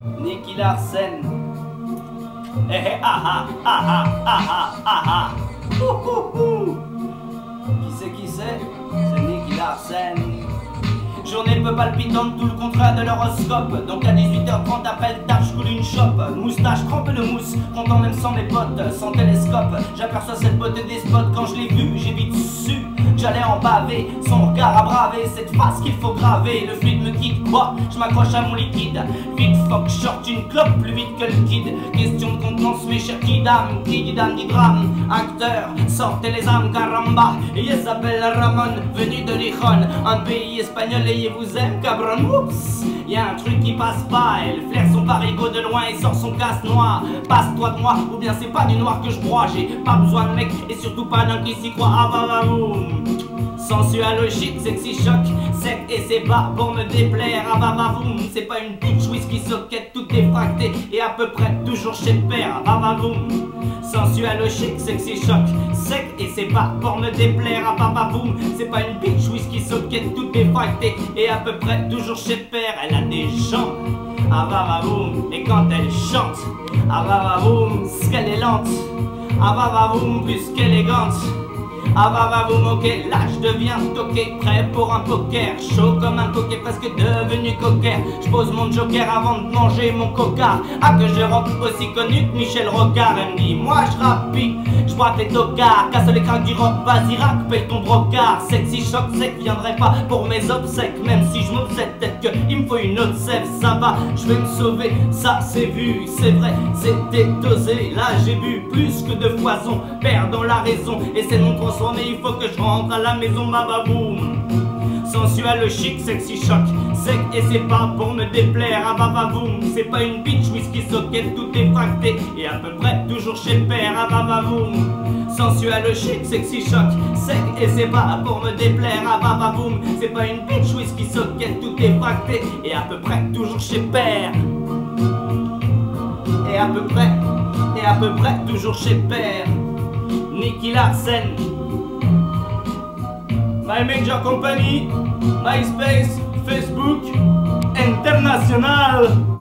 Nicky Larsen. Eh eh ah ah ah ah ah ah ah. Qui c'est? C'est Nicky Larsen. Journée peu palpitante, tout le contraire de l'horoscope. Donc à 18h30 appel tard, je coule une chope. Moustache, trempe le mousse, content même sans mes potes. Sans télescope, j'aperçois cette beauté des spots. Quand je l'ai vue, j'ai vite su j'allais en baver. Son regard a bravé, cette face qu'il faut graver. Le fluide me quitte, quoi? Je m'accroche à mon liquide. Vite fuck short, une clope plus vite que le kid. Question de contenance, mes chers kidam. Qui dit dame, dit drame. Acteur, sortez les âmes, caramba. Et elle s'appelle Ramon, venu de Lijon. Un pays espagnol et vous aime, cabron. Oups, y'a un truc qui passe pas. Elle flaire son parigot de loin et sort son casse noir. Passe-toi de moi, ou bien c'est pas du noir que je broie. J'ai pas besoin de mec et surtout pas d'un qui s'y croit. Ah bah bah boum. Sensual, chic, sexy, choc, sec et c'est pas pour me déplaire. Ah bah bah boum, c'est pas une bitch whisky socket toute défractée et à peu près toujours chez père. Ah bah boum. Sensual, chic, sexy, choc, sec et c'est pas pour me déplaire. Ah bah bah boum, c'est pas une bitch whisky socket toute défractée et à peu près toujours chez père. Elle a des jambes. Ah bah bah boum, et quand elle chante, ah bah bah boum, ce qu'elle est lente. Ah bah bah boum, plus qu'élégante. Ah bah bah boum, ok, là je deviens toqué, prêt pour un poker, chaud comme un coquet presque devenu coquet. Je pose mon joker avant de manger mon coca. Ah que je rock aussi connu que Michel Rocard. Elle me dit, moi je rapie, je bois tes tocards, casse les craques du rock, vas-y rack, paye ton brocard. Sexy choc sec, viendrait pas pour mes obsèques, même si je m'obsède, peut-être qu'il me faut une autre sève. Ça va, je vais me sauver, ça c'est vu, c'est vrai, c'était dosé. Là j'ai bu plus que de foison, perdant la raison, et c'est mon consommer. Mais il faut que je rentre à la maison, bababoum. Sensual, chic, sexy, choc, sec et c'est pas pour me déplaire. Ah bababoum, c'est pas une bitch whisky socket tout défracté et à peu près toujours chez père. Ah bababoum. Sensual, chic, sexy, choc, sec et c'est pas pour me déplaire. Ah bababoum, c'est pas une bitch whisky socket tout défracté et à peu près toujours chez père. Et à peu près toujours chez père. Nicky Larsen. My Major Company, MySpace, Facebook, International.